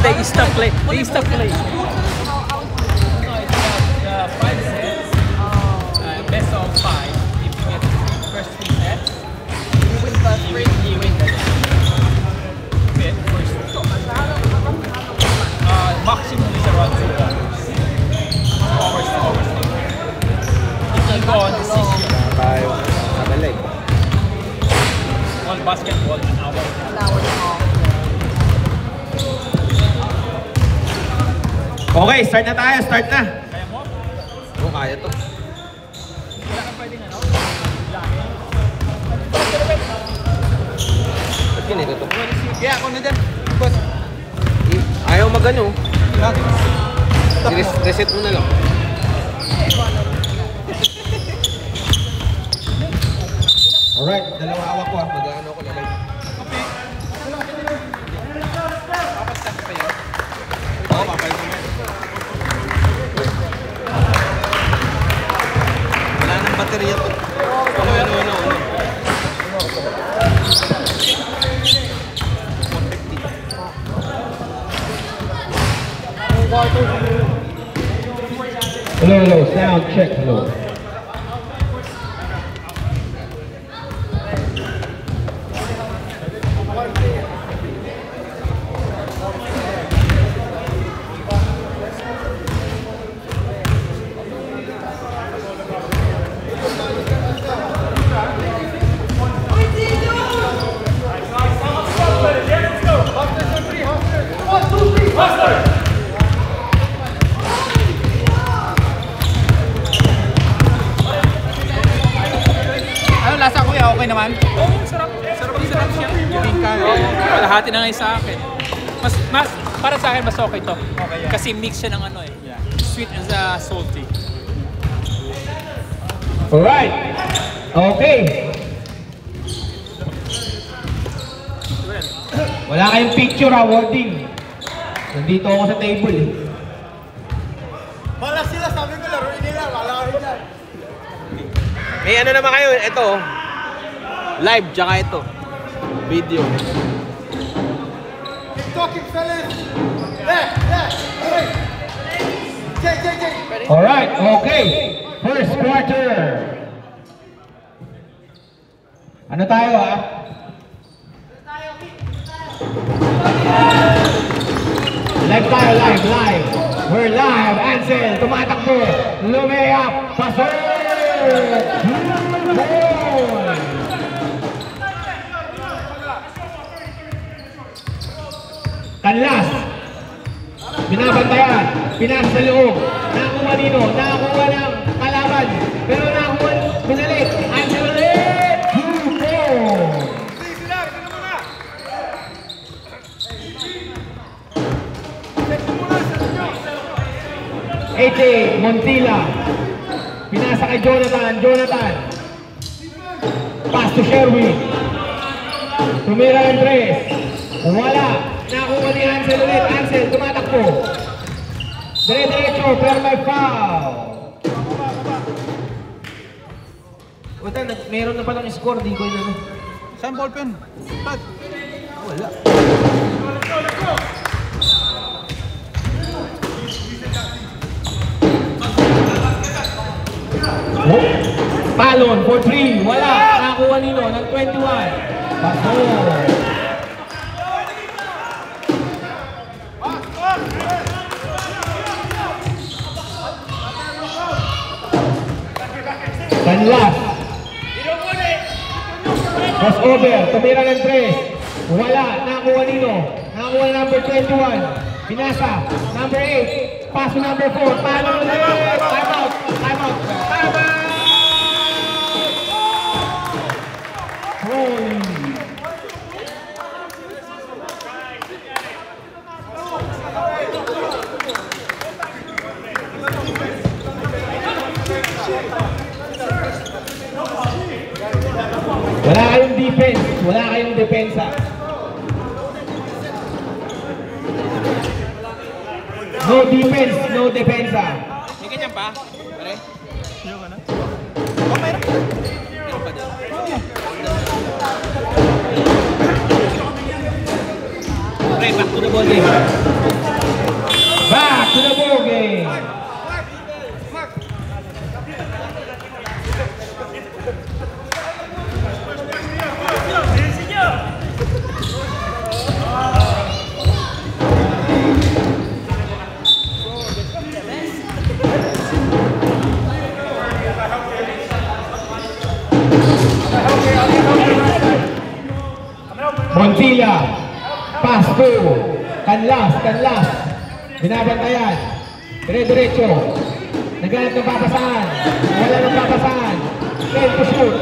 they stop play. They stop play. No, it's the 5 sets. Best of 5. If you get first 3 sets, you win the okay, first. Maximum is around 2 hours. If you go on decision. Tayo. Nabalik. All basketball, an hour. Okay, start na tayo. Start na. Kaya mo? Oo, kaya to. Wala kang pwedeng ano? Ba't ganito to? Kaya ako na dyan. Boss. Ayaw magano. Stop. Reset mo na lang. Alright, dalawa awak ko ah. Mag-ano ko lang. Oo, papalit mo. Wala nang baterya to. Ano. Hello, sound check, hello. Ano lasa kuya? Okay naman? Oo, sarap. Sarap siya. Kalahati na nga sa akin. Mas para sa akin mas okay to. Okay, yeah. Kasi mix siya ng ano eh. Yeah. Sweet and salty. Alright. Okay. Wala kayong picture awarding. Nandito ako sa table eh. Wala sila, sabi ko laruin nila. Wala ka rin dyan. May ano naman kayo, ito. Live, tsaka ito. Video. Keep talking, fellas. Hey. Jay. Alright, okay. First quarter. Ano tayo ah? Live tayo, live. We're live. Ansel, tumatakbo. Lumayap. Pasok. Goal. Kanlas. Binabantayan. Pinas sa loob. Nakakuha nino. Nakakuha ng kalaban. Pero nakakuha. Binalik. Ansel ulit. Goal. AJ Montilla. Pinasa kay Jonathan. Pass to Sherwin. Tumira ng 3. Wala. Nakuha ni Ansel ulit. Ansel, tumatakbo. Dire-diretso, pero may foul. Wala, meron na palang score. Di ko yun ano. Saan ballpen? Tag. Wala. Palon for 3. Wala. Nakakuha nino ng 21. Paso. Kanlas. Crossover. Tumira ng 3. Wala. Nakakuha nino. Nakakuha number 21. Pinasa. Number 8. Paso number 4. Palon ulit. Time out. Wala kayong defense, wala kayong depensa. No defense, no depensa. May ganyan pa? Pare? Yung ano? Oh, meron pa din. Pre, Okay, back to the ball game. Back to the ball game. Montilla, pass to Canlas, binabantayan, dire-diretso, naghanap ng papasahan, wala ng papasahan, 10 to shoot,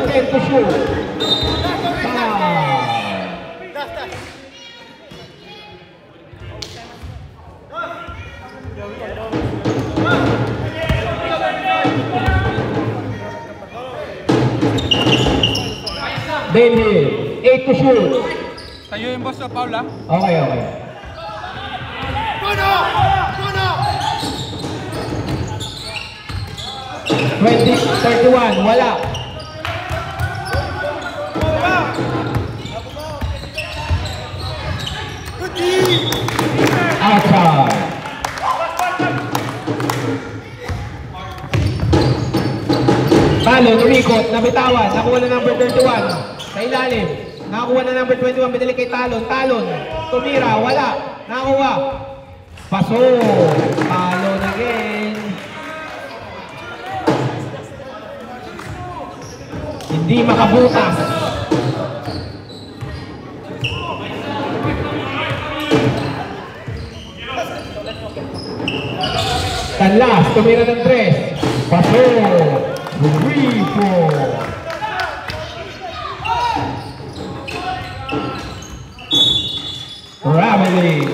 Denhill, 8 to shoot. Tayo yung boss sa Paula. Okay. 20-31, wala. Outside. Talon, umikot, nabitawan, nakuha na number 31. Sa ilalim, nakakuha na number 21, binalik kay Talon, tumira, wala, nakakuha. Paso, Talon again. Hindi makabutas. Canlas, tumira ng 3. Paso, Rifo. Gravity.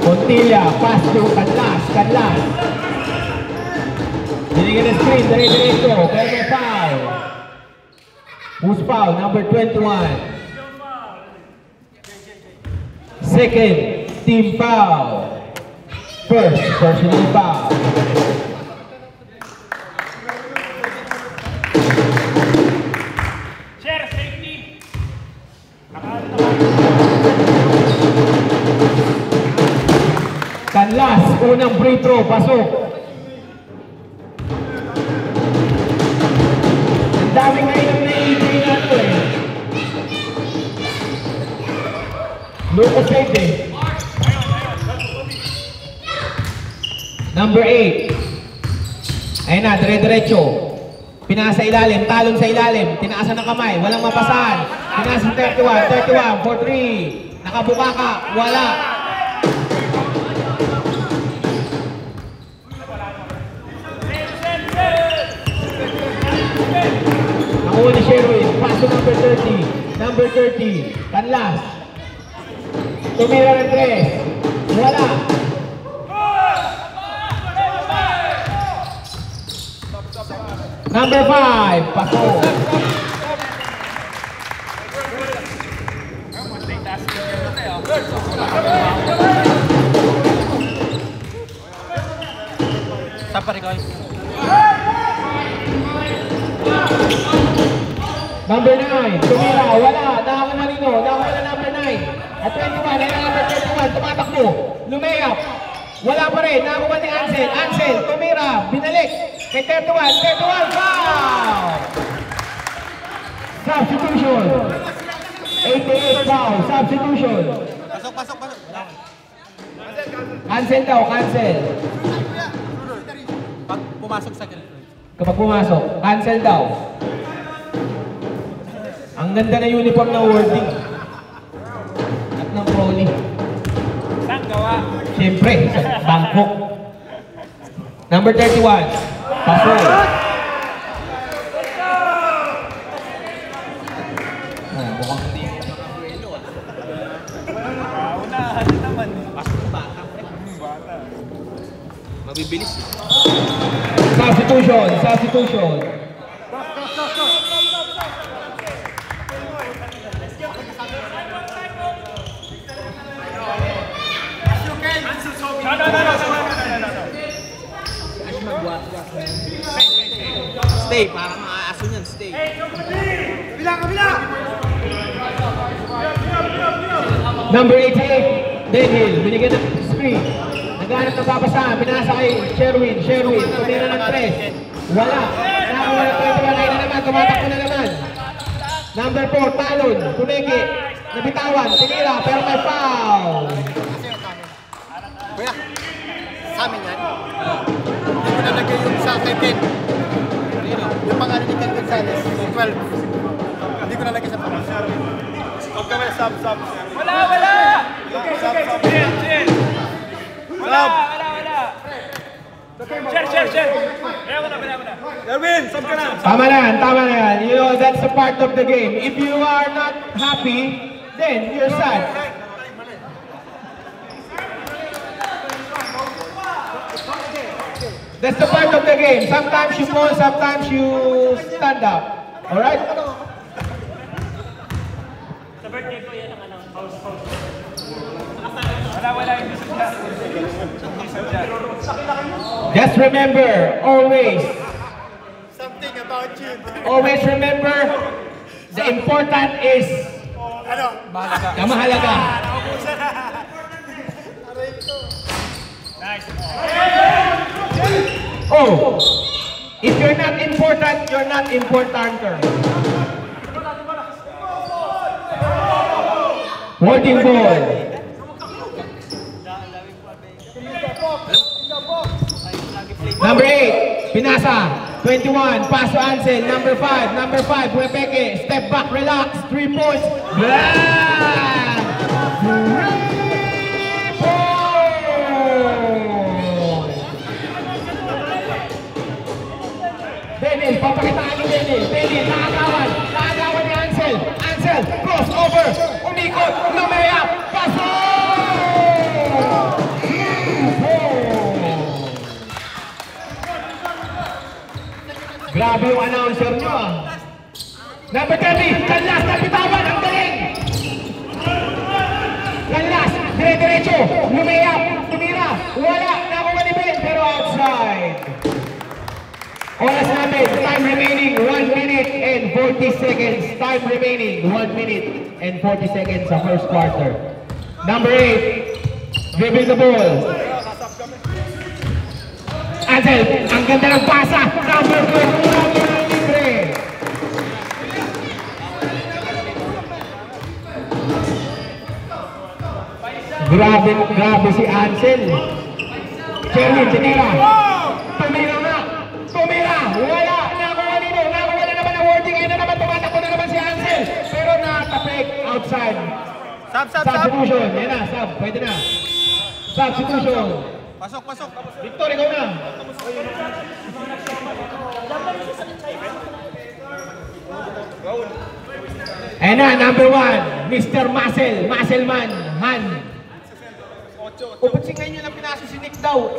Montilla, pass to Canlas. Binigyan ng screen, dire-diretso, pero may foul. Who's foul? Number 21. Second, team foul. First, personal foul. Share safety. Canlas, unang free throw, pasok. Ang dami ngayon ang nai-EJ nato eh. Lucas Sete. Number 8. Ayun na, dire-diretso. Pinasa ilalim, talon sa ilalim. Tinaasan ng kamay, walang mapasahan. Pinasa 31 for 3. Nakabuka ka, wala. Nakuha ni Sherwin, paso number 30, Canlas. Tumira ng 3, wala. Number 5, paso. Sapa rin kayo. Number 9, tumira, wala. Nakakuha Marino, nakakuha na number 9. At 21, ay number 31, tumatakbo. Lumayap. Wala pa rin, nakakuha ni Ansel. Ansel, tumira, binalik. Kay 31, foul! Substitution. 88 foul, substitution. Pasok. Cancel daw, cancel. Pag pumasok sa ganito. Kapag pumasok, cancel daw. Ang ganda na uniform na wording. At ng Crowley. Saan gawa? Siyempre, sa Bangkok. Number 31, paso. Mukhang hindi. Unahan naman. Mabibilis. Substitution. Stay, parang maaso niyan, stay. Number 88, Daniel, binigyan ng screen. Naghanap ng papasahan, pinasa kay Sherwin, tumira ng 3. Wala. Nakakuha ng 21, ayun na naman, tumatakbo na naman. Number 4, Talon, tumiki, nabitawan, tinira, pero may foul. Kuya, sa amin yan. Hindi ko nalagay yung sa kay Ken. Yung pangalan ni Ken Gonzalez, 12. Hindi ko nalagay sa pangalan. Huwag kami, sub. Wala! Share! Darwin, sub ka na. Tama na yan. You know, that's a part of the game. If you are not happy, then you're sad. That's the part of the game. Sometimes you fall, sometimes you stand up. Alright? Sa birthday ko yan ang pause. Wala, hindi sadya. Just remember, always Something about you. Always remember, the important is kamahalaga. Nice. Oh, if you're not important, you're not importanter. Holding ball. Number 8, Pinasa. 21, pass to Ansel. Number 5, Wepeke. Step back, relax. 3 points. Bang! 3 points! Denil, papakitaan ni Denil. Denil, nakagawan ni Ansel. Ansel, cross over. Umikot, lumayap. Pasok! Grabe yung announcer nyo ah. Number 30, Canlas, napitawan, ang galing! Canlas, dire-diretso, lumayap, tumira, wala, nakuha ni Ben, pero outside. Oras natin, time remaining, 1 minute and 40 seconds. Time remaining, 1 minute and 40 seconds sa first quarter. Number 8, dribble the ball. Ansel, ang ganda ng pasa. Number 4, Grabe si Ansel. Sherwin, tinira. Tumira. Wala. Nakuha na naman ang wording. Ayun na naman, tumatakbo na naman si Ansel. Pero nakatapik outside. Substitution. Yan na, sub. Pwede na. Substitution. Pasok. Victor, ikaw na. Ayan na, number 1, Mr. Muscleman, Han. O, ba't si ngayon lang pinasa si Nick daw?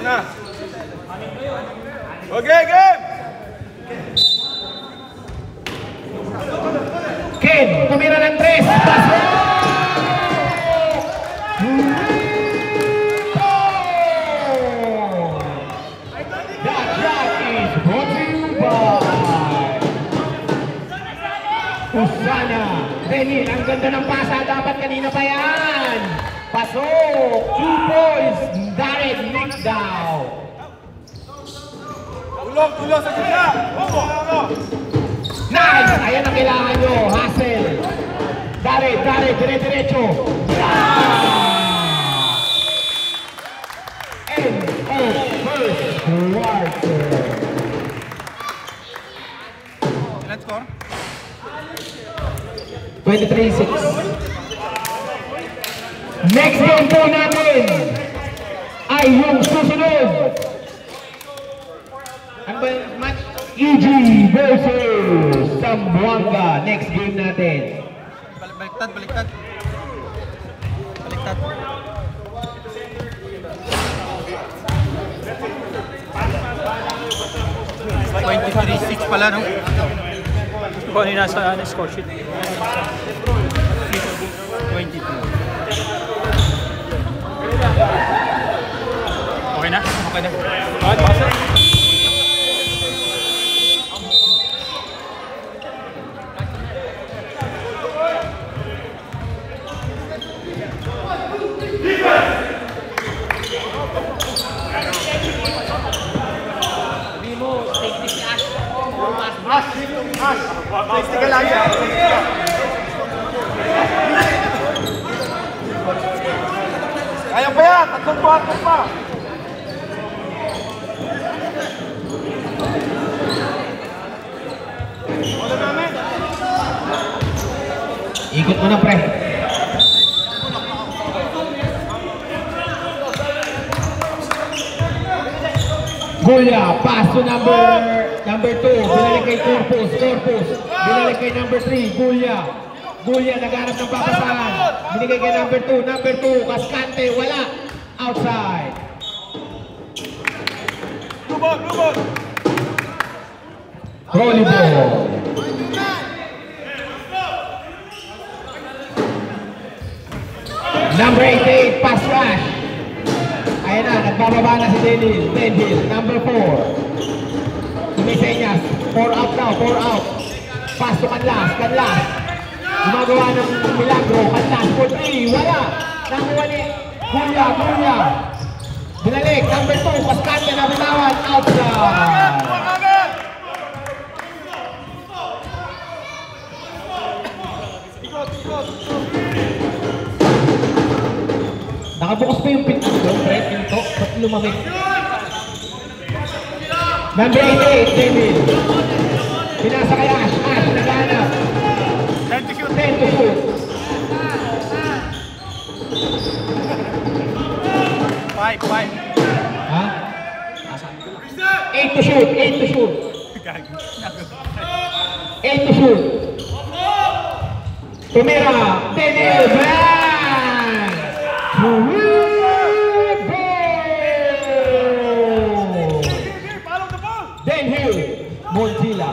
Na. Okay, game! Ken, tumira ng 3. Pasok! That shot is brought to you by Usana. Denil, ang ganda ng pasa. Dapat kanina pa yan. Pasok! 2 points. Darren Nick down. Tulong sa gitna! Nice! Ayan ang kailangan nyo. Hustle. Darren, dire-diretso. End of first quarter. Let's score. 23-6. Next game po natin ay yung susunod. Ano ba yung match? EG versus Zamboanga. Next game natin. Baliktad. 23-6 pala, no? Kung ano yung nasa score sheet. 22. Okay na? Okay na. Okay, basta. Stick lang siya. Kaya pa yan! Tatlong buhaton pa! Wala namin! Ikot mo na, pre. Gulya, pass to number 2. Binalik kay Corpus. Binalik kay number 3. Gulya, naghanap ng papasahan. Binigay kay number 2. Number 2, Cascante, wala. Outside. Lubog! Rolly ball. Number 88, pass rush. Ayan na, nagbababa na si Denhill. Number 4. Sumisenyas. 4 out now, 4 out. Pass to Canlas. Gumagawa ng milagro. Canlas for 3. Wala. Nakuha ni Gulya. Binalik. Number 2. Pascante na bitawan. Outside. Nakabukas pa yung pinto. Ba't lumamig? Number 88, David. Pinasa kay Ash. Naghanap. 10 to shoot. 5. Ha? 8 to shoot. 8 to shoot. Tumira. Daniel Brand. Denhill. Montilla.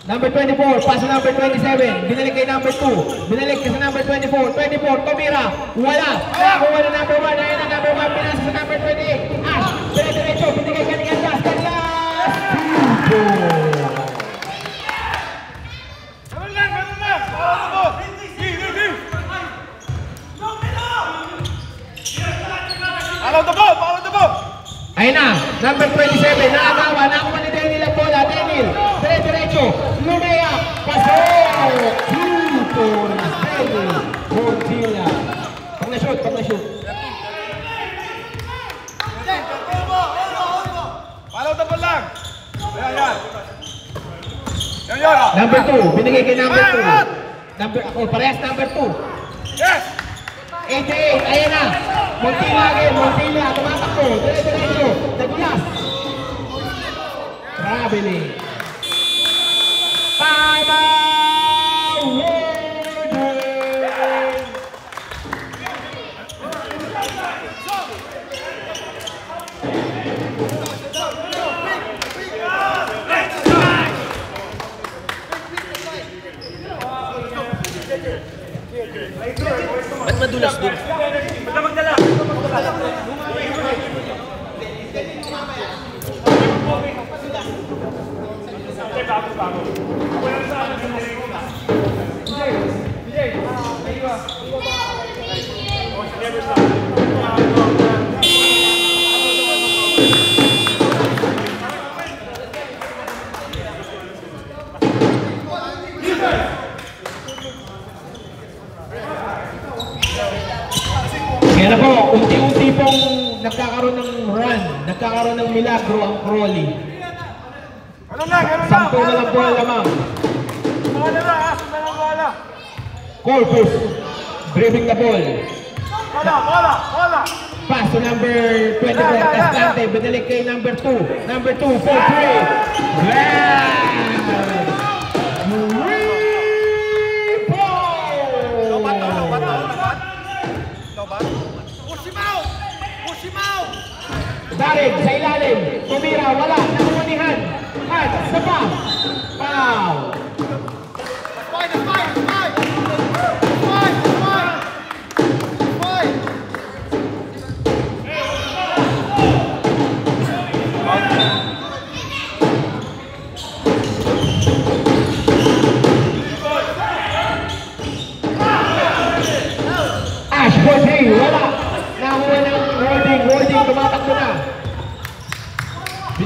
Number 24, pass to number 27. Binalik kay number 2. Binalik sa number 24. 24, Tumira. Wala. Nakuha na number 1. Ayan na number 1. Pinasa sa number 28. Ash. Diretso. Binigay ka ni Canlas. Follow the ball! Ayun na, number 27, naagawa, nakuha ni Denhill ang bola. Denhill, diretso, lumea, pasok! 2 points, Denhill, Montilla. Pag na-shoot. Follow the ball lang! Yan. Number 2, binigay kay number 2. Parehas number 2. Yes! 88, ayan na. Montilla, tumatakbo. Diretso, nagulas. Traveling. Time out! Ba't madulas doon? Kaya na po, unti-unti pong nagkakaroon ng run, nagkakaroon ng milagro ang Crowley. Sampo na lang po ang lamang. Corpus, dribbling the ball. Bola! Pass to number 24, Cascante, binalik kay number 2. Number 2, 4-3. Darig sa ilalim, tumira, wala, nakuha ni Han, sapa, foul.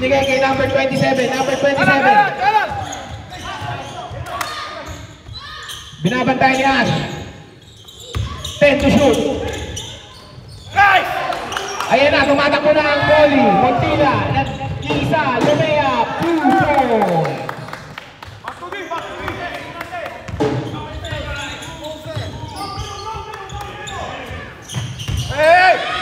Binigay kay number 27. Number 27. Binabantay ni Ash. 10 to shoot. Ayan na, tumatakbo na ang Coley. Montilla. Isa. Lumea. Puso.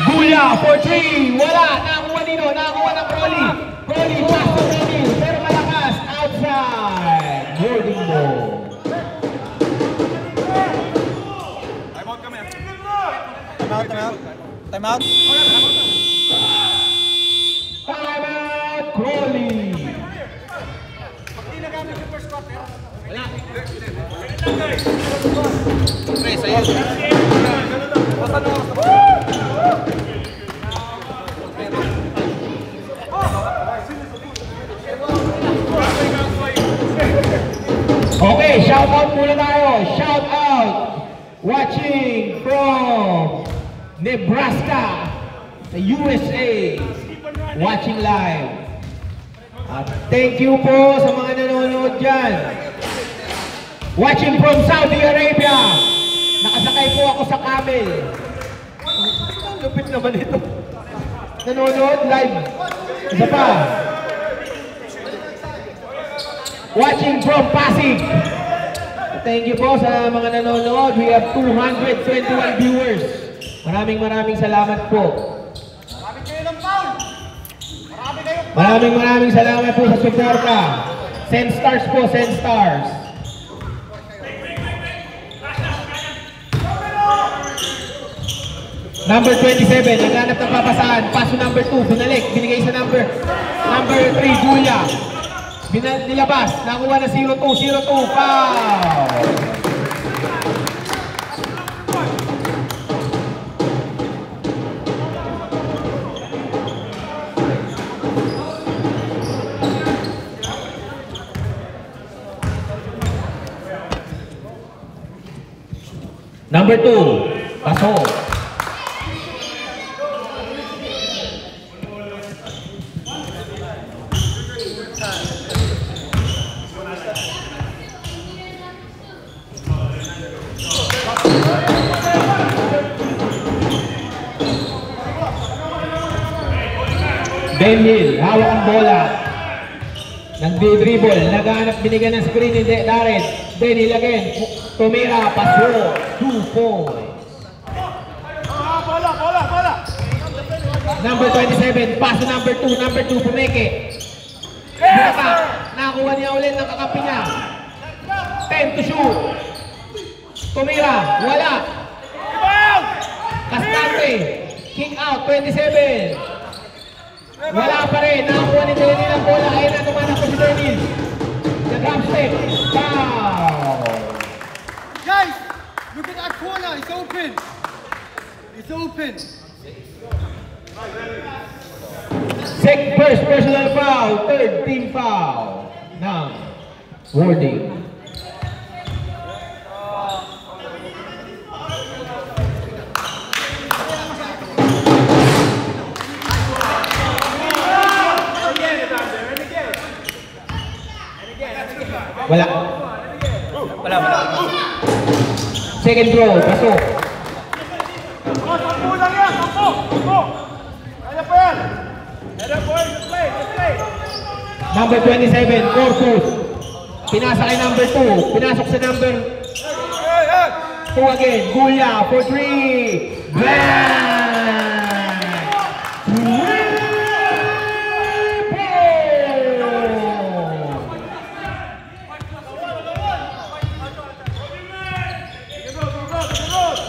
Guya for 3. Wala. Nakakuha nino. Nakakuha ng Coley. Coley pass to Daniel. Pero malakas. Outside. Holding ball. Time out. Timeout, Crowley. Okay, shout out muna tayo. Shout out. Watching from Nebraska, the USA. Watching live. Thank you po sa mga nanonood dyan. Watching from Saudi Arabia. Nakasakay po ako sa camel. Lupit naman ito. Nanonood live. Isa pa. Watching from Pasig. Thank you po sa mga nanonood. We have 221 viewers. Maraming salamat po. Maraming salamat po sa suporta. Send stars po, send stars. Number 27, naghanap ng papasahan. Paso number 2, binalik. Binigay sa number 3, Julia. Nilabas, nakuha na 0-2, foul! Number 2, pasok. Daniel, hawak ang bola. Nagdi-dribble, naghahanap, binigyan ng screen ni Darren. Daniel again, tumira, paso, 2 points. Number 27, paso number 2, pumeke. Baka, nakakuha niya ulit ng kakapi niya. 10 to shoot. Tumira, wala. Cascante, kick out, 27. Wala pa rin, nakakuha ni Daniel ang bola. Ayun na, tumanak po si Daniel. Nag-drop step, foul. Guys, look at that corner, it's open. It's open. First personal foul, third team foul. Now, Warding. Wala. Second throw, pasok. Number 27, Corpus. Pinasa kay number 2. Pinasok sa number 2 again. Guya for 3. Bang!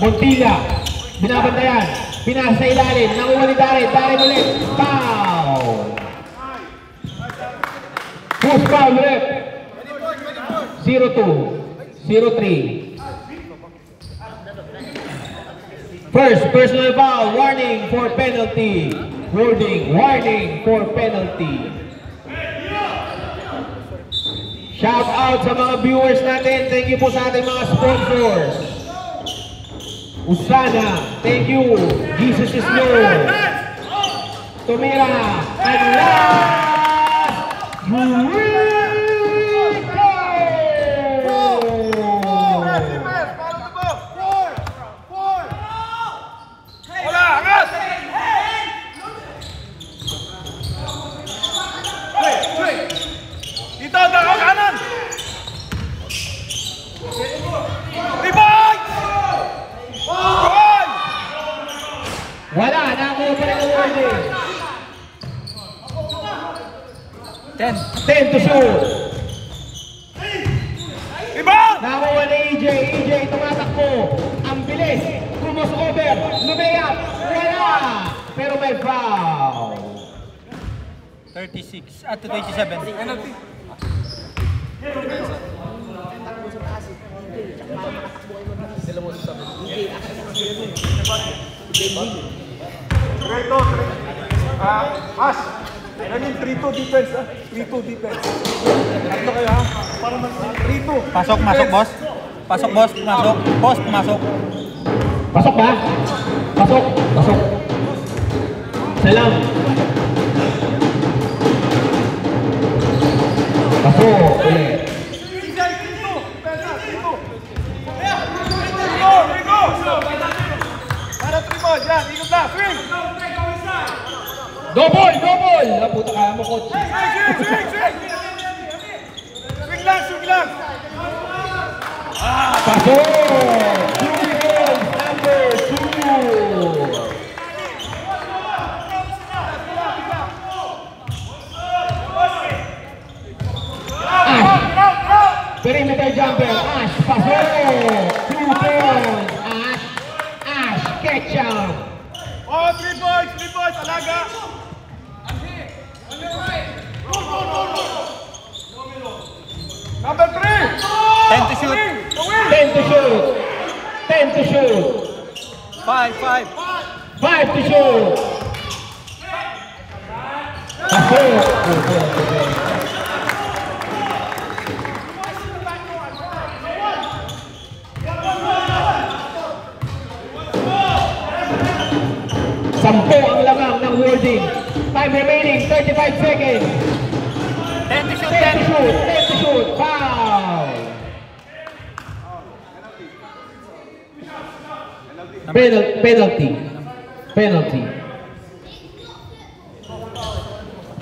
Montilla, binabantayan, pinasa sa ilalim, nakuha ni Darren ulit, foul! Push foul ulit, 0-2, 0-3. First personal foul, warning for penalty. Warning for penalty. Shout out sa mga viewers natin, thank you po sa ating mga sponsors. Usana, thank you. Jesus is Lord. Tumira, and Wala, angat! Dito, dako kanan! Rebound! Goal! Wala, nakakuha pa rin ang holding. 10 to shoot. Rebound! Nakakuha ni EJ. EJ tumatakbo. Ang bilis. Crossover. Lumayap. Wala. Pero may foul. 36 at 27. Penalty. As, yan yung 3-2 defense, 3-2 defense. Ano kayo ha? Para mas 3-2. Pasok, masok, boss. Pasok, boss. Masok. Boss, pumasok. Pasok ba? Pasok. Pasok. Salam. Pasok. Ulit. Para 3 mo, dyan, ikot na, swing! Double! Double! Puta kaya mo, coach. Swing! Swing lang, swing lang! Pasok! Julius number 2! Ash! Perimeter jumper! Ash! Pasok! 2 points! Ash! Ash! Ketchup! Oh, 3 points, alaga! Number 3! 10 to shoot. 10 to shoot! 10 to shoot! 5. 5 to shoot! Pasok! Sampo ang lamang ng holding. Time remaining, 35 seconds. 10 to shoot. 10 to shoot, 10 to shoot, foul! Penalty.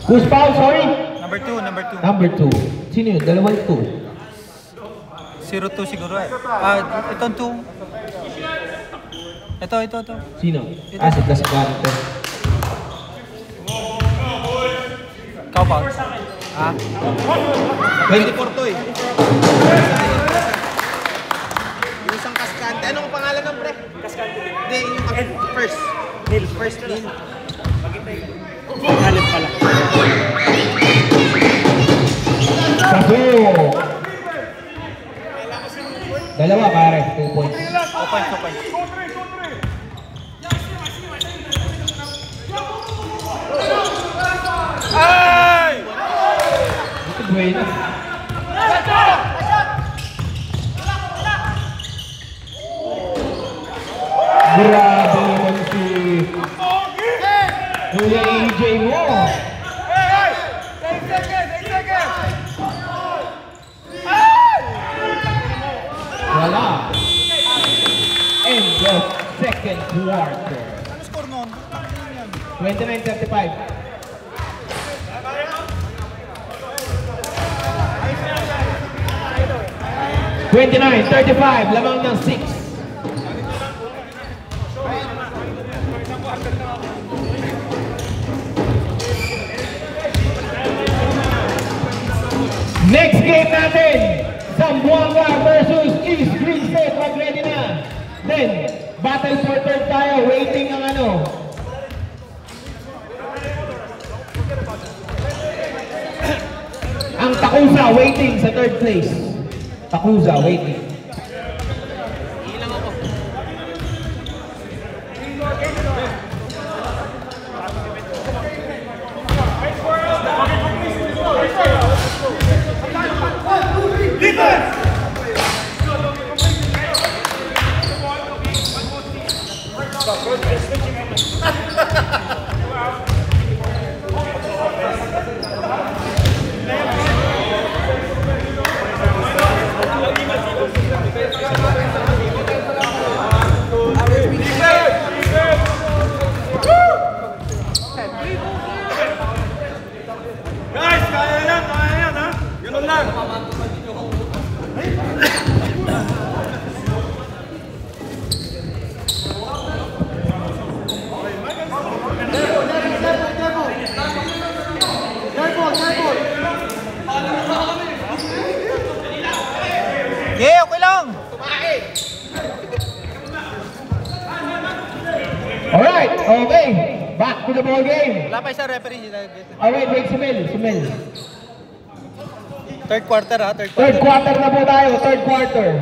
Who's foul, sorry? Number 2. Number 2. Sino yun? Dalawang 2. 0-2 siguro eh. Itong 2. Ito. Sino? Si Plascano to. Ikaw pa. 24 to eh. Yung isang kaskante. Anong pangalan ng pre? Kaskante. Hindi, yung first. First nil. Halip pala. Pasok! Dalawa pare, 2 points. 2 points. Ay! Ito bueno. Grabe naman si Kuya EJ mo. Hey! 10 seconds! Wala. End of second quarter. Ano score noon? 29-35. Lamang ng 6. Next game natin, Zamboanga versus East Green State. Mag-ready na. Then, battle for third tayo. Waiting ang ano. Ang Takusa waiting sa third place. Takusa waiting. Okay, okay lang. Alright, okay. Back to the ball game. Wala pa isa referee. Alright, wait, Sumel. Third quarter ha, third Third quarter na po tayo, third quarter.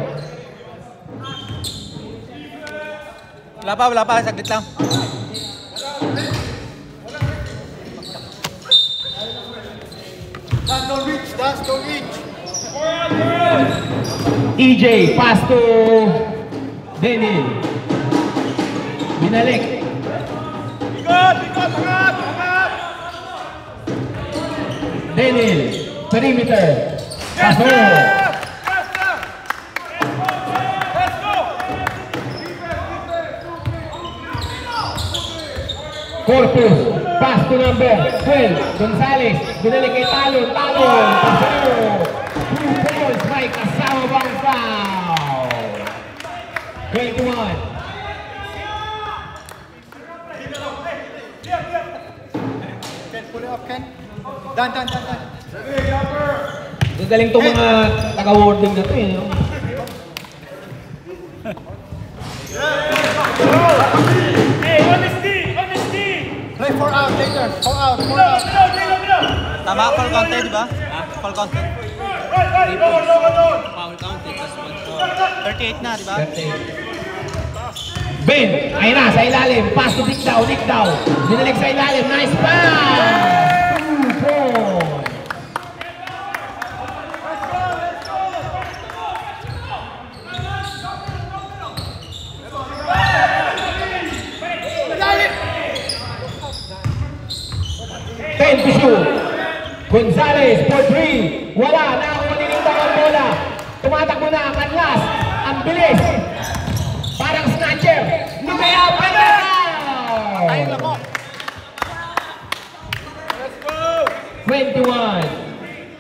Wala pa, saglit lang. Don't reach. EJ, pass to Denil. Binalik. Denil, perimeter. Paso. Corpus, pass to number 12, Gonzales, binalik kay Talon, paso. 2 points, may kasama bang foul? 21. Ken, pull it up, Ken. Dan. Galing itong mga taga-wording na ito eh. No? Play 4 out later. 4 out. Tama, full counted, di ba? Full counted. Foul counted, tas 38 na, di ba? Ben, ayun na, sa ilalim. Pass to Nick Dow. Binalik sa ilalim. Nice pass! 2 points. To shoot. Gonzales for 3. Wala. Nakakuha ni Nick Dow ang bola. Tumatakbo na. Kanlas. Ang bilis. Parang snatcher. Lumaya pa na! Ayun lang mo. 21.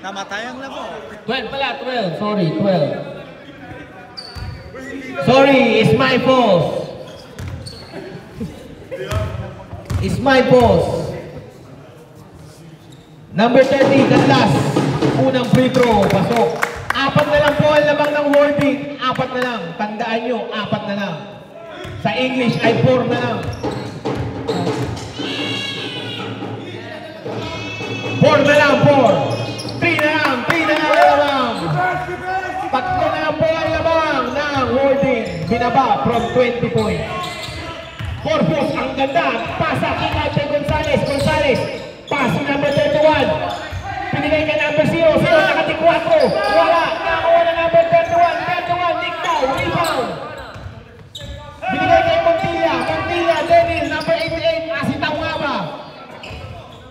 Namatayang lang mo. 12 pala. 12. Sorry. 12. Sorry. It's my fault. It's my fault. Number 30, Kanlas. Unang free throw, pasok. 4 na lang po ang lamang ng wording. 4 na lang. Tandaan nyo, 4 na lang. Sa English ay 4 na lang. 4 na lang, 4. 3 na lang ang lamang. 3 na lang po ang lamang ng wording. Binaba from 20 points. Corpus, ang ganda. Pasa, kick out kay Gonzales. Pass to number 31. Pinigay ka number 0. Nakati 4. Wala. Nakakuha na number 31. Nick Dow. Rebound. Binigay kay Montilla. Denil. Number 88. Asitaw nga ba?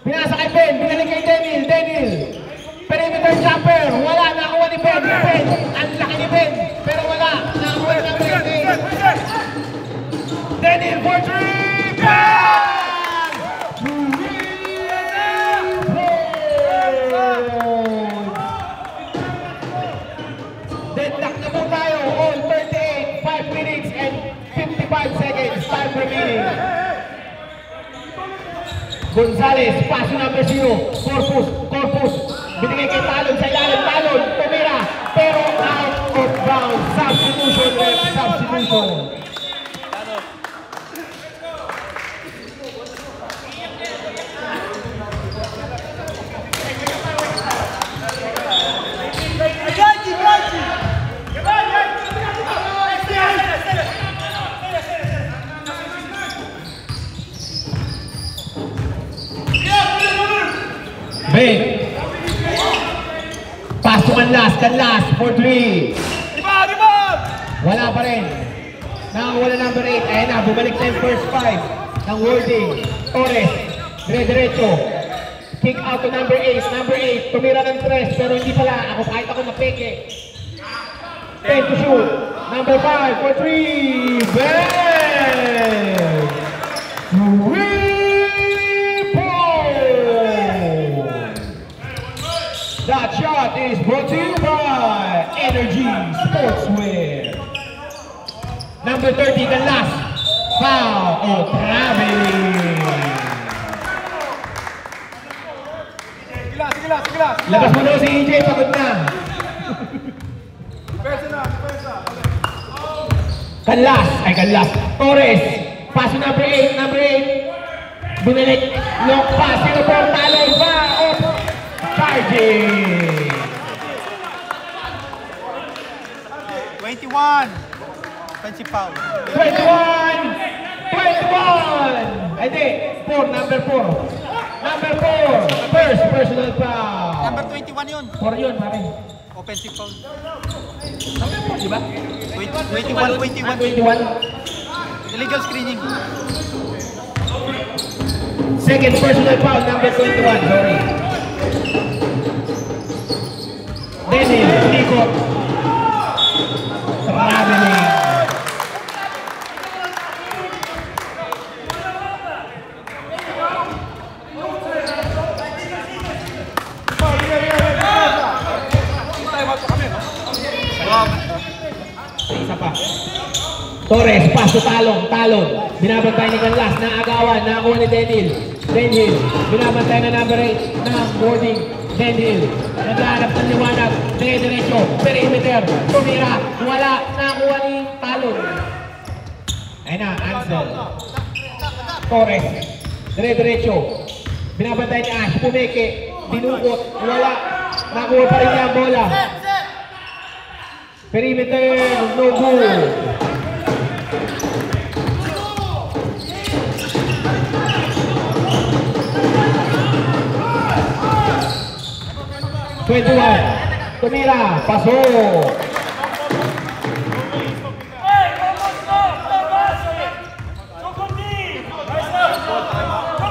Pinasa kay Ben. Binalik kay Denil. Perimeter jumper. Wala. Nakakuha ni Ben. Ang laki ni Ben. Pero wala. Nakakuha na number 88. Denil for 3. Deadlock na po tayo. All 38, 5 minutes and 55 seconds. Time remaining. Gonzales, pass number 0. Corpus. Binigay kay Talon sa ilalim. Talon, tumira. Pero out of bounds. Substitution. Ben. Pass to Kanlas for 3. Wala pa rin. Nakawala number 8. Ayan na, bumalik na yung first 5 ng wording. Torres, dire-diretso. Kick out to number 8. Tumira ng 3, pero hindi pala. Kahit ako napeke. 10 to shoot. Number 5 for 3. Ben! 3 points! That shot is brought to you by Energy Sportswear. Number 30, Canlas. Foul o traveling. Sige lang. Labas mo daw si EJ, pagod na. Depensa. Canlas. Torres. Paso number 8. Binalik. Long pass. Sino po? Talon. Foul. Charging. 21. Offensive foul. 21. Ay di. Number 4. First personal foul. Number 21 yun. 4 yun, pare. Offensive foul. Di ba? 21. 21. Illegal screening. Second personal foul, number 21. Sorry. Dennis, Nikot. Traveling. Isa pa. Torres, paso talon. Binabantay ni Canlas, naagawan, nakakuha ni Denil. Binabantay na number 8 na boarding. Denil, naghahanap ng liwanag, dire-diretso, perimeter, tumira, wala, nakakuha ni talon. Ayun na, Ansel. Torres, dire-diretso. Binabantay ni Ash, pumeke, tinukot, wala, nakakuha pa rin niya ang bola. Perimeter, no good. Tumira, pasok.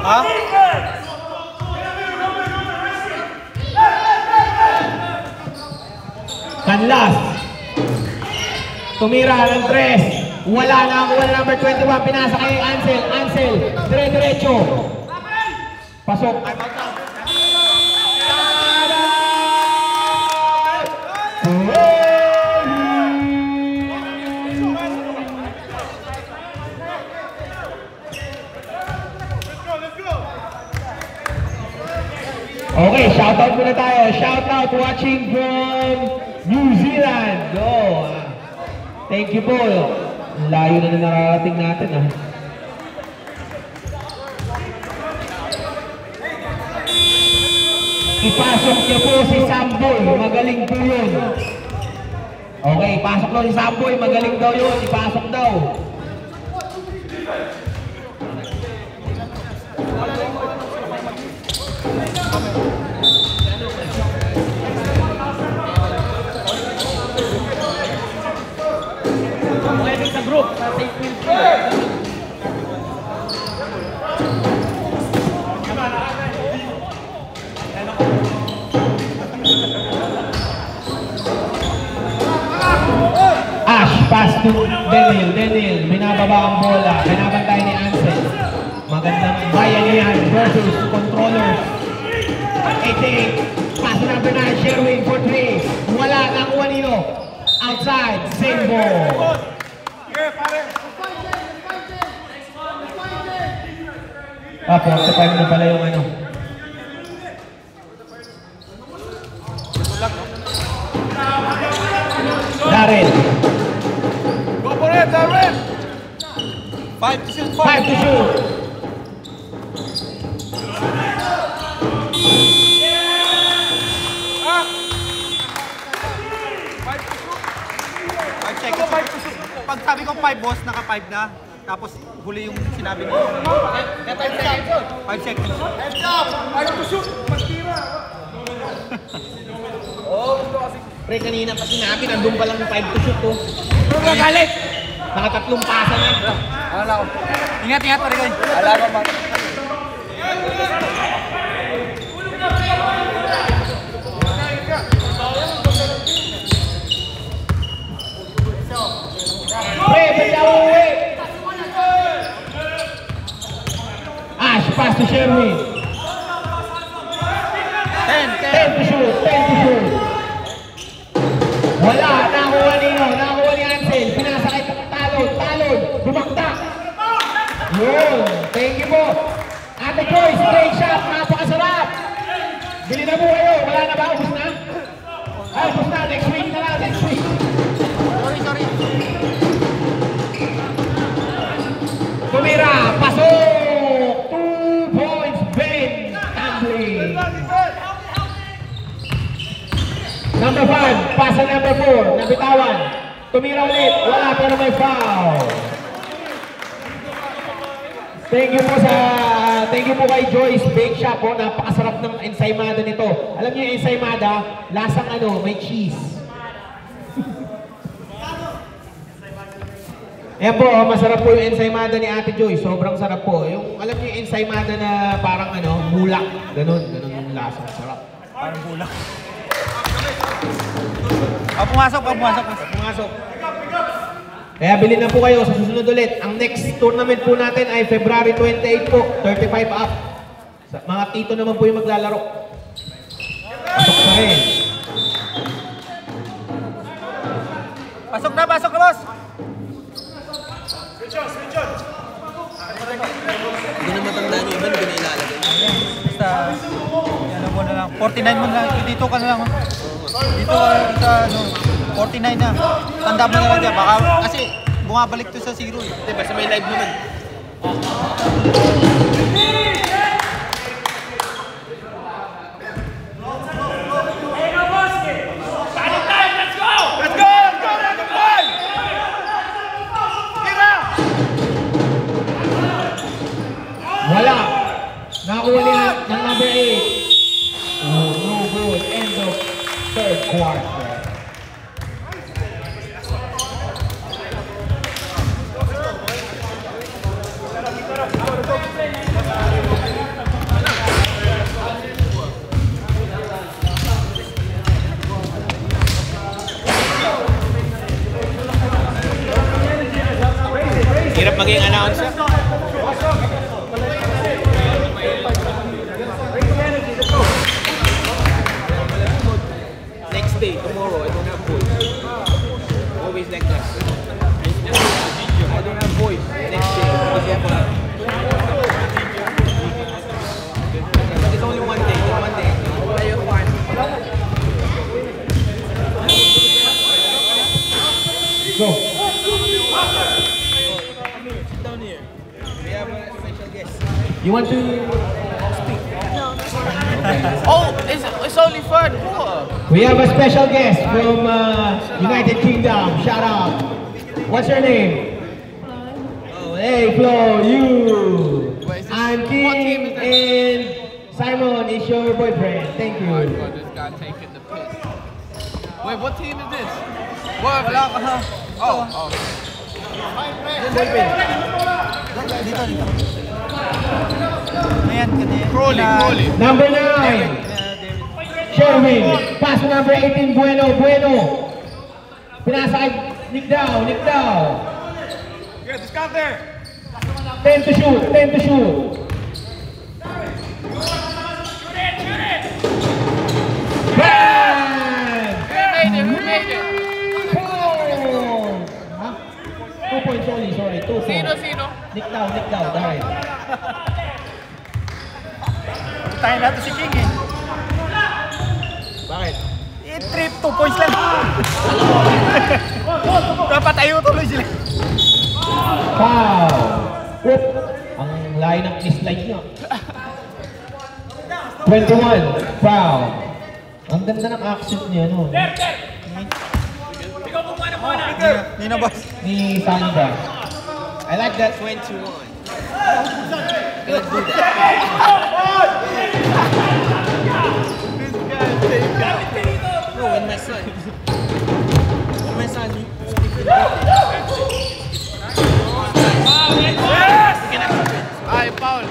Ha? Canlas. Tumira ng 3. Wala na ang number 21. Pinasa kay Ansel. Dire-diretso. Pasok. Okay, shoutout muna tayo. Shoutout watching from New Zealand. Oh, thank you po. Layo na nararating natin ah. Ipasok niyo po si Samboy. Magaling po yun. Okay, pasok daw si Samboy. Magaling daw yun. Ipasok daw. Sa group, sa safe field. Ash, pass to Denil. Binababa ang bola. Binabantay ni Ansel. Magandang bayan yan versus controllers. 88. Pass to number 9. Sherwin for 3. Wala. Nakuha nino. Outside. Same ball. Ah, 45 na pala yung ano. Darren. Go for it, Darren! 5 to shoot. 5 to shoot. Pag sabi ko 5 boss, naka 5 na. Tapos huli yung sinabi niya. 5 seconds. Heads up! 5 to shoot! Pagtira! Pre, kanina pa sinabi, nandun pa lang 5 to shoot to. Galit! Nakatatlong pasa na. Alala ko. Ingat, pare ko. Alala ko, man. Pre, ba't ka uuwi? Ash, pass to Sherwin. 10. 10 to shoot, 10 to shoot. Wala, nakuha nino, nakuha ni Ansel. Pinasakit ang talon, bumaktak. Yun, thank you po. Ate Joyce, great shot, napakasarap. Bili na po kayo, wala na ba? Ubus na? Ay, ubus na, next week na lang, next week. Sorry. Tumira, pasok! 2 points, Ben Tumbling. Number 5, pasa number 4, nabitawan. Tumira ulit, wala pero may foul. Thank you po kay Joyce Bake Shop po. Napakasarap ng ensaymada nito. Alam niyo yung ensaymada, lasang may cheese. Ayan po, masarap po yung ensaymada ni Ate Joyce. Sobrang sarap po. Yung, alam niyo yung ensaymada na parang bulak. Ganun yung lasang sarap. Parang bulak. Pumasok. Kaya bilhin na po kayo sa susunod ulit. Ang next tournament po natin ay February 28 po, 35 up. Mga tito naman po yung maglalaro. Pasok pa rin. Pasok na, boss! Hindi na matanda niyo iba, hindi na ilalagay. Basta, ano mo na lang, 49 mo na lang, dito ka na lang. Dito ka sa 49 na. Tanda mo na lang dyan, baka kasi bumabalik to sa 0 eh. Diba, sa may live naman. Wala. Nakuha niya ng number 8. No good. End of third quarter. Hirap maging announcer. Next day, tomorrow, I don't have voice. Always like that. I don't have voice. Next day, kasi ako na. It's only one day. One day. Ayaw fine. Go. Sit down here. We have a special guest. You want to speak? Oh, it's only fun. We have a special guest from United Kingdom. Shout out. What's your name? Oh, hey Flo, you. I'm King and Simon is your boyfriend. Thank you. This guy taking the piss. Wait, what team is this? What? Oh. Dito. Ayan, kanina. Crowley. Number 9. Sherwin. Pass to number 18, Bueno. Pinasa kay Nick Dow. Yeah, discount there. 10 to shoot. Bang! We made it. 2 points only, sorry. 2 points. Sino? Nick Dow, dahil. Tayo natin si King eh. Bakit? I-trip, 2 points lang. Dapat tayo tuloy sila. Foul! Oop! Ang layo ng mislike nyo. 21, foul. Ang ganda ng accent niya, no? Nino boss. Ni Sandra. I like that 21. Let's do that. No, when my son speaking Ay, foul.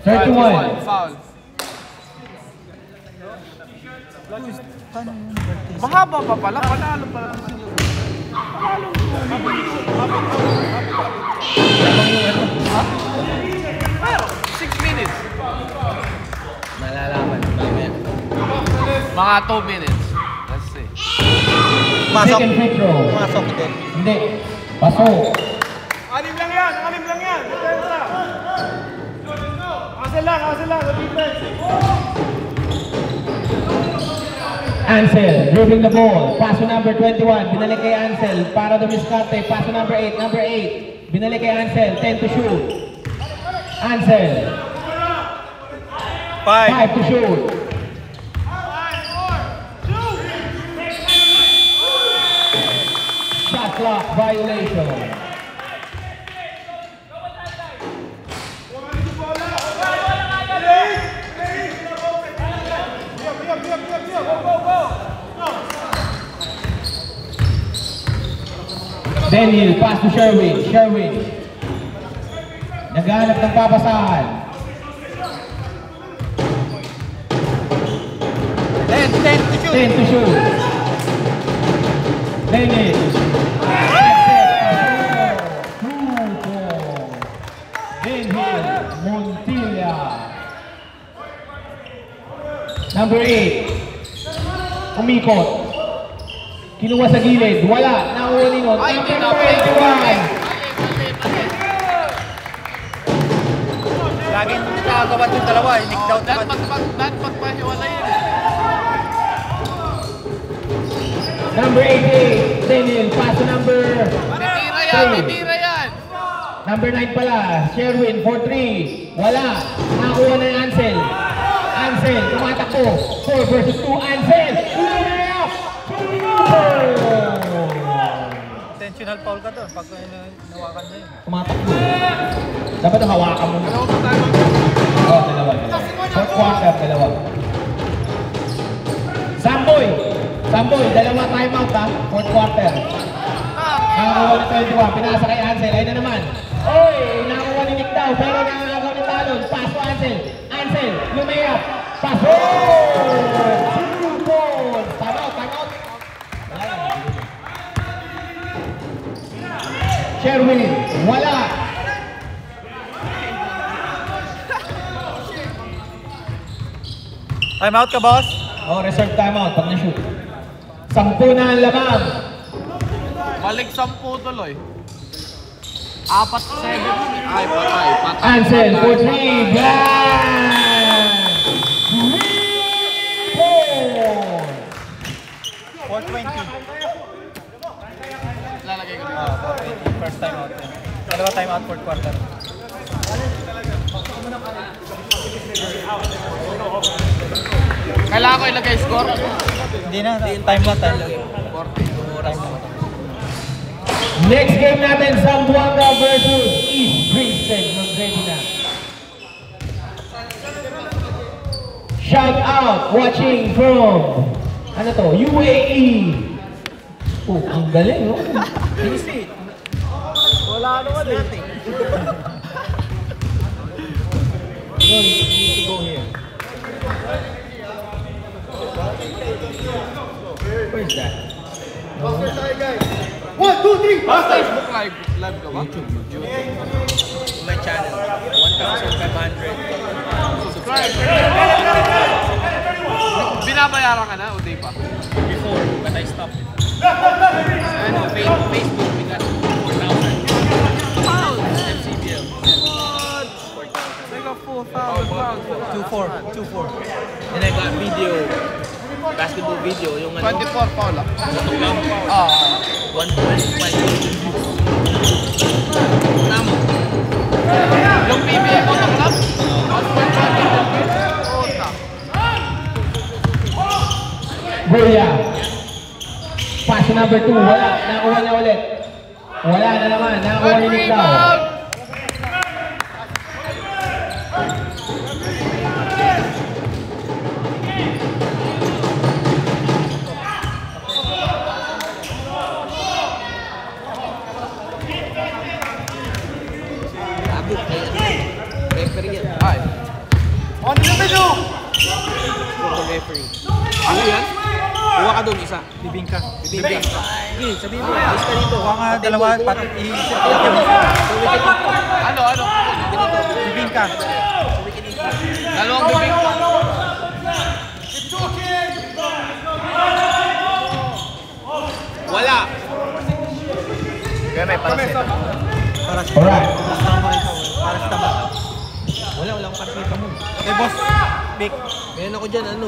31. Foul. Paano yun? Mahaba pa pala, panalo pala. Pero, 6 minutes. Malalaman. Mga 2 minutes. Pumasok. Second free throw. Pumasok din. Hindi. Pasok. Anim lang yan. Depensa. Asel lang. Sa defense. Ansel, dribbling the ball. Paso number 21. Binalik kay Ansel para dumiskarte. Paso number 8. Number 8. Binalik kay Ansel. 10 to shoot. Ansel. 5 to shoot. Shot clock violation. Daniel, pass to Sherwin. Naghanap ng papasahan. 10 to shoot. Daniel. Daniel Montilla. Number 8. Umikot. Kinuha sa gilid. Wala. Nakuha ni Nun. Number 21. Laging nakagawa yung dalawa. Nick down naman. Pagpahiwalay yun. Number 88. Daniel. Pass to number 3. Tira yan. Number 9 pala. Sherwin for 3. Wala. Nakuha na yung Ansel. Ansel. Tumatakbo. 4 versus 2. Ansel. Intentional foul ka doon pag nawakan mo yun. Tumatakbo. Dapat hawakan mo. Oo, dalawa. Fourth quarter, dalawa. Samboy, dalawa timeout ha. Fourth quarter. Nakakuha ni 21, pinasa kay Ansel. Ayun na naman. Oy, nakakuha ni Nick daw, pero nakakagaw ni Talon. Pass to Ansel. Ansel, lumayap. Pass. Timeout. Sherwin, wala. Time out ka, boss? Reserve timeout pag na-shoot. 10 na ang lamang. Balik 10 tuloy. 4-7. Ay, patay. Ansel for 3. Bang! 420. Lalagay ko dito. 420. First time out. Dalawa time out, fourth quarter. Kailangan ko ilagay score. Hindi na, time lang. 40. Next game natin, Zamboanga versus East Princeton. Mag-ready na. Shout out, watching from, ano to, UAE. Oh, ang galing, no? Easy. Wala naman eh. No, you need to go here. Where's that? Facebook live ka ba? YouTube. My channel, 1,500. Subscribe. Binabayaran ka na o di pa? Before, but I stopped it. Ano, Facebook because 4,000. MCBL. Like a 4,000 pounds. 2-4. And I got video, basketball video, yung ano, 24 pa lang. Photogram, 1.5 views. Tama. Yung PBA ko ng club? 1.5 Ota. Boya. Pass number 2. Wala. Nakuha niya ulit. Wala na naman. Nakuha ni Nick daw. Referee yan. Ay. On the video! Photo referee. Ano yan? Kuha ka doon isa. Bibing ka. Bibig. Sige, sabihin mo. Alis ka dito. Kuha nga dalawa, pati i-isip. Ano? Bibing ka. Dalawang bibig ko. Wala. Kaya may paracetamol. Alright. Paracetamol. Wala akong paracetamol. Eh, boss. Big. Meron ako dyan,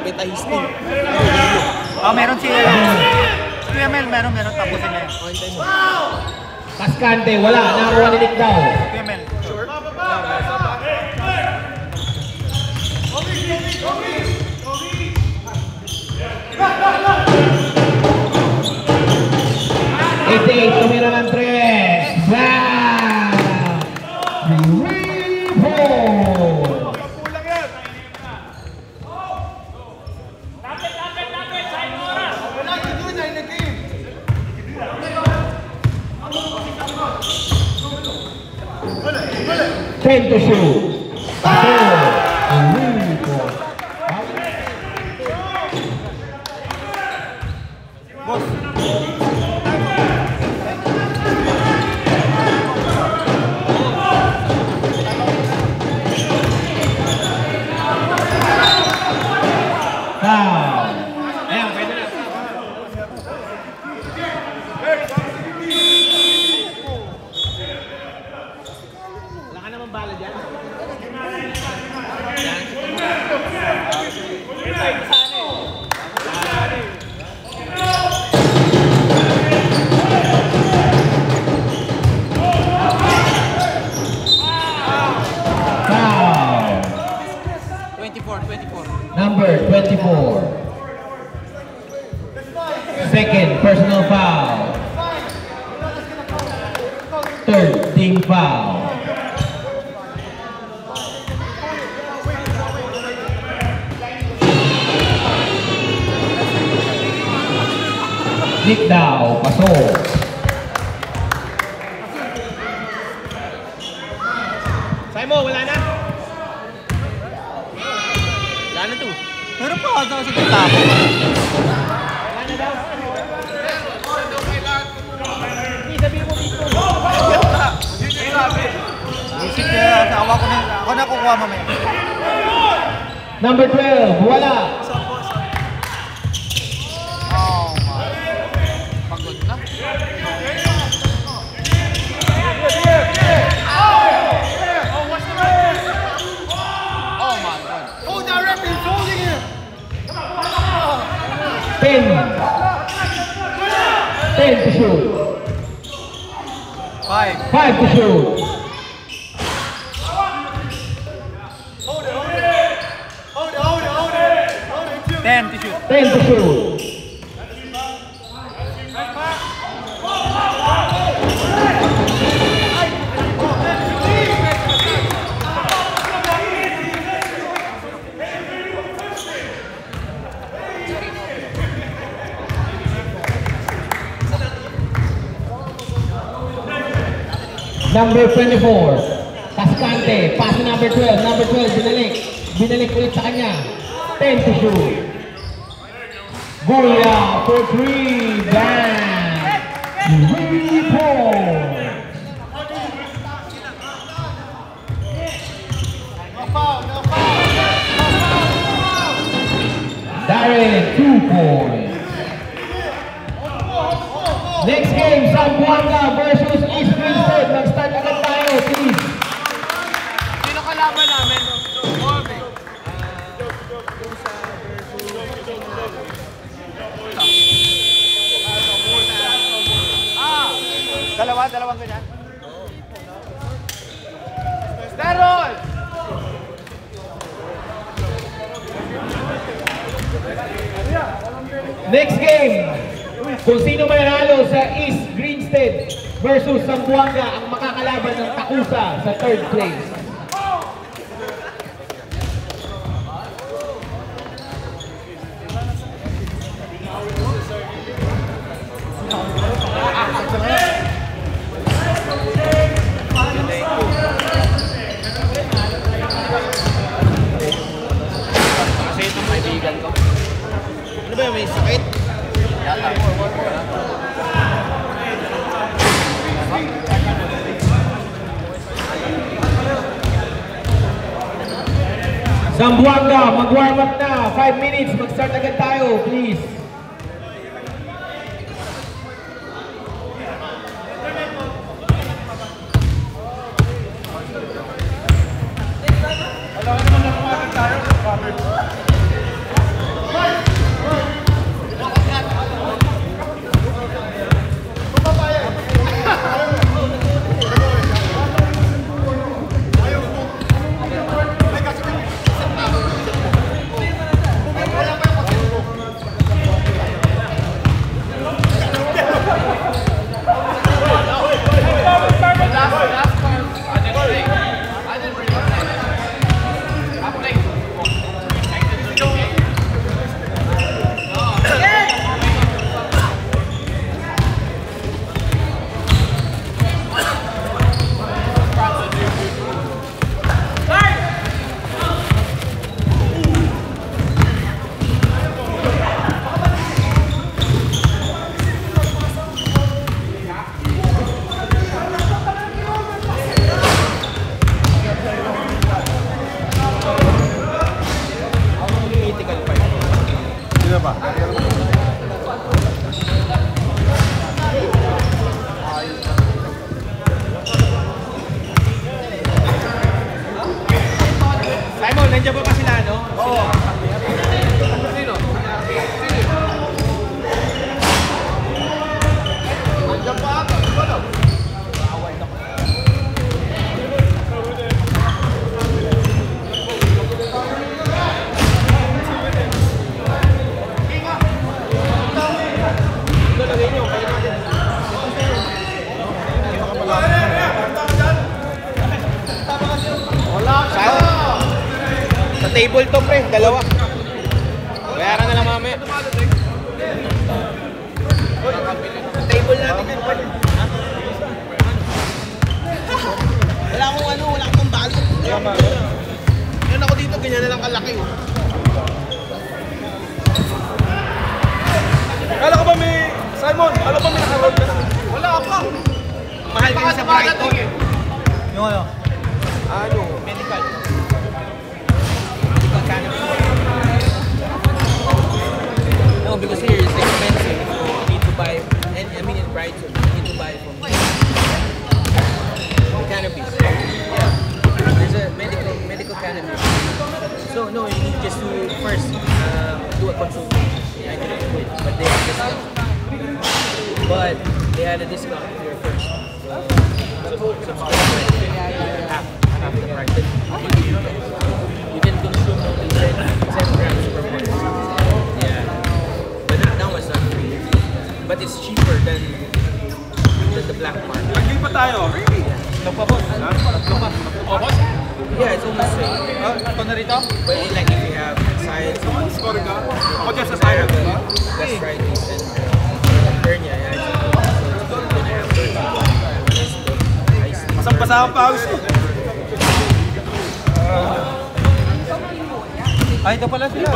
beta-histamine. Meron si Kuya Mel, meron. Tapusin na yan. Hintay mo. Kaskante, wala. Nakakuha ni Nick daw. Kuya Mel. 88, tumira ng 3. Bam! Rebound! Kulang yan. Ten to shoot. Rebound. Ayan, pwede na. Wala ka naman bala dyan. Foul. 24. Number 24. Second personal foul. Third team foul. Nick daw, pasok. Simon, wala na. Wala na to. Meron pa ako sa tako. Isip kaya awa ko na. Ako na kukuha mamaya. Number 12, wala. Oh my. Pagod na. Oh my God. Oh, the ref is holding him. 10. 10 to shoot. 5. 5 to shoot. Hold it. 10 to shoot. 10 to shoot. Number 24, Cascante, pass to number 12. Number 12, binalik ulit sa kanya. 10 to shoot. Goya for 3, bang! 3 points. Darren, 2 points. Next game, Zamboanga versus East Greenfield. Mag-start agad tayo, please. Sino kalaban namin? Dalawang ganyan. Daron! Next game, kung sino mananalo sa East Greenstead versus Zamboanga ang makakalaban ng Takusa sa 3rd place. Kasi itong kaibigan ko. Ano ba may sakit? Yata. Zamboanga, mag-warm up na. 5 minutes, mag-start agad tayo, please. Simon, nandiyan ba sila, no? Oo. Sino? Nandiyan pa ata. Wala. Sa table to, pre. Dalawa. Bayaran na lang mamaya. Sa table natin yan, pwede. Wala akong ano, wala akong balot. Yan ako dito, ganyan na lang kalaki. Kala ko ba may... Simon, kala ko ba may nakaroon ka na? Wala pa. Mahal din sa Brighton. Yung ano? Ano? Medical. Medical canopy. No, because here it's expensive. So you need to buy, and I mean in Brighton, you need to buy from the canopies. Yeah. There's a medical canopy. So no, you need just to first do a consultation. Yeah, I didn't do it, but they have discount. But they had a discount if you're first. So subscribe half the price. You can consume only 10 grams per month. Yeah. But now it's not free. But it's cheaper than the black market. Lagi pa tayo. Nagpabot. Obos? Yeah, it's almost same. Ito na rito? But like if you have science, Score ka? Ako dyan sa I have side. gastritis and hernia. Yeah, it's good when I have hernia. Masang-basa ang pawis ko. Ay, ito pala sila.